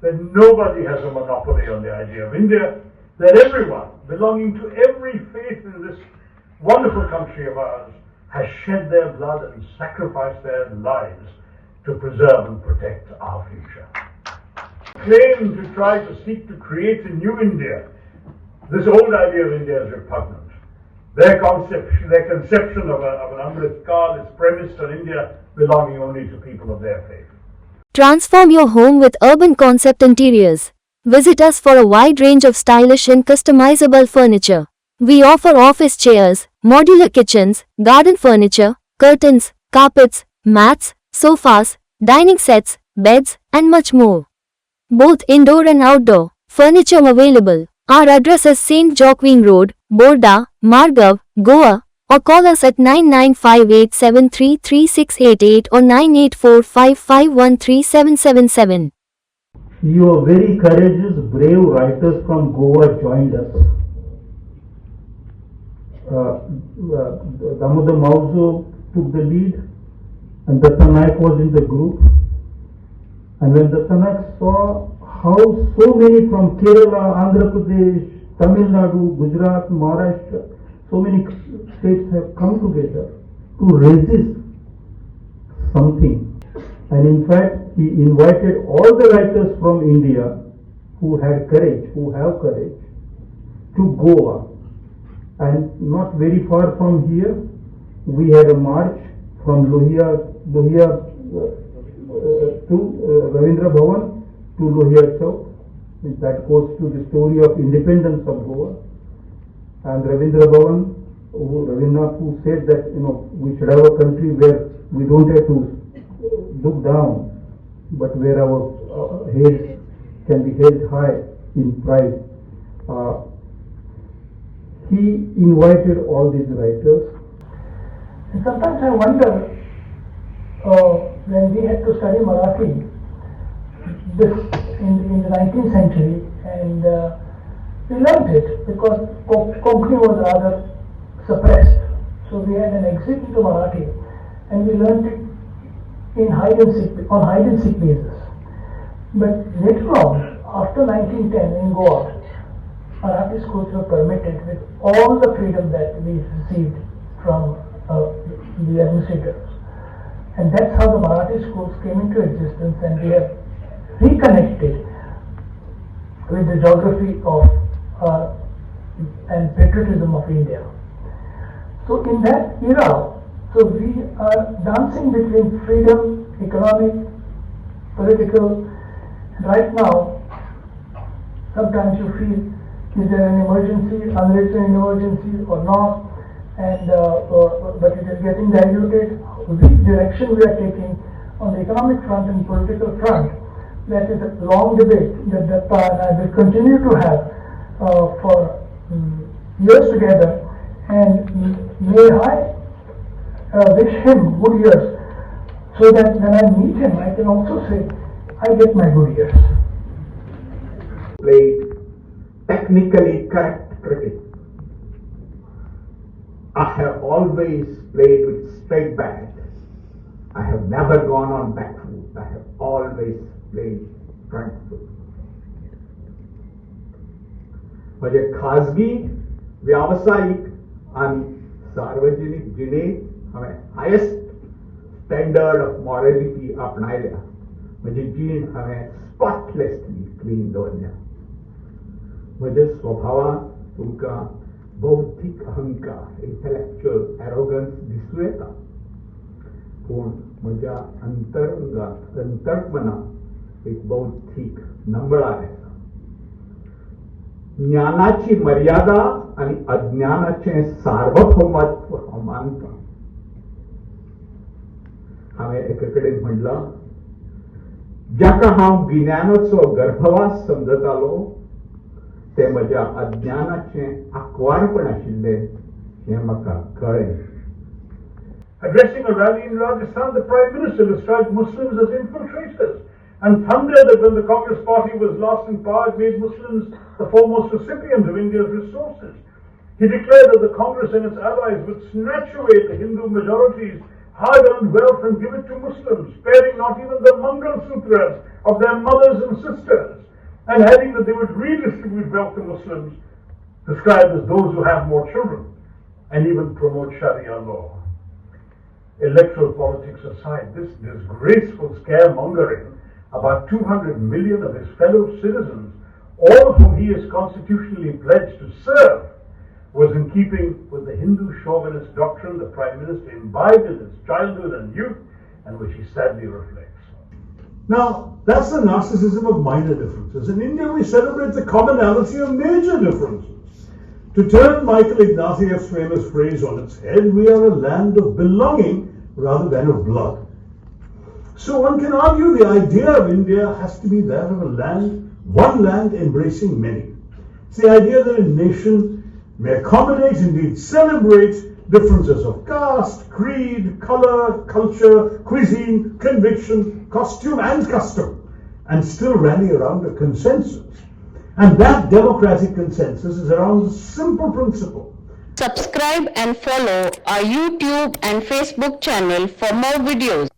that nobody has a monopoly on the idea of India, that everyone belonging to every faith in this wonderful country of ours has shed their blood and sacrificed their lives to preserve and protect our future. Claim to try to seek to create a new India. This old idea of India is repugnant. Their conception of an Amrit Kal is premised on India belonging only to people of their faith. Transform your home with urban concept interiors. Visit us for a wide range of stylish and customizable furniture. We offer office chairs, modular kitchens, garden furniture, curtains, carpets, mats, sofas, dining sets, beds, and much more. Both indoor and outdoor furniture available. Our address is St. Joaquin Road, Borda, Margav, Goa, or call us at 9958733688 or 9845513777. Your very courageous, brave writers from Goa joined us. Damodar Mauzo took the lead, and Datta Naik was in the group. And when Datta Naik saw how so many from Kerala, Andhra Pradesh, Tamil Nadu, Gujarat, Maharashtra, so many states have come together to resist something. And in fact, he invited all the writers from India who have courage, to Goa. And not very far from here, we had a march from Lohia to Ravindra Bhavan to Lohia Chowk. That goes to the story of independence of Goa. And Ravindra Bhavan, Ravindra, who said that we should have a country where we don't have to look down, but where our heads can be held high in pride. He invited all these writers. And sometimes I wonder, when we had to study Marathi this in the 19th century, and we learned it because Konkani was rather suppressed. So we had an exit into Marathi, and we learned it on hide and seek basis. But later on, after 1910 in Goa, Marathi schools were permitted with all the freedom that we received from the administrators. And that's how the Marathi schools came into existence, and we have reconnected with the geography of and patriotism of India. So in that era, so we are dancing between freedom, economic, political. Right now, sometimes you feel, is there an emergency, unless an emergency or not, and but it is getting diluted. Which direction we are taking on the economic front and political front, that is a long debate that Datta and I will continue to have for years together, and may I wish him good years, so that when I meet him I can also say, I get my good years. Played technically correct cricket. I have always played with straight bat. I have never gone on back foot. I have always played front foot. म्हणजे खाजगी व्यावसायिक आणि सार्वजनिक जिणे हांवें highest standard of morality आपणायल्या. म्हजी जीण हांवें स्पॉटलेसली क्लीन दवरल्या. म्हज्या स्वभावान तुमकां बौद्धीक अहंकार, इंटलेक्च्युअल एरोगन्स दिसूं येता, पूण म्हज्या अंतर्मनात एक बौद्धीक नंबळाय आसा. ज्ञानाची मर्यादा आणि अज्ञानाचें सार्वभौमत्व हांव मानता. हांवें एके कडेन म्हणलां, जाका हांव गिन्यानाचो गर्भवास समजतालो ते म्हज्या अज्ञानाचें आकवारपण आशिल्लें हें म्हाका कळ्ळें. Addressing a rally in Rajasthan, the Prime Minister described Muslims as infiltrators and thundered that when the Congress Party was last in power, it made Muslims the foremost recipient of India's resources. He declared that the Congress and its allies would snatch away the Hindu majority's hard-earned wealth and give it to Muslims, sparing not even the Mangal Sutras of their mothers and sisters. and adding that they would redistribute wealth to Muslims described as those who have more children, and even promote Sharia law. Electoral politics aside, this disgraceful scaremongering about 200 million of his fellow citizens, all of whom he is constitutionally pledged to serve, was in keeping with the Hindu chauvinist doctrine the Prime Minister imbibed in his childhood and youth, and which he sadly reflects. Now, that's the narcissism of minor differences. In India, we celebrate the commonality of major differences. To turn Michael Ignatieff's famous phrase on its head, we are a land of belonging rather than of blood. So one can argue the idea of India has to be that of a land, one land embracing many. It's the idea that a nation may accommodate, indeed celebrate, differences of caste, creed, color, culture, cuisine, conviction, costume and custom, and still rally around a consensus. And that democratic consensus is around a simple principle. Subscribe and follow our YouTube and Facebook channel for more videos.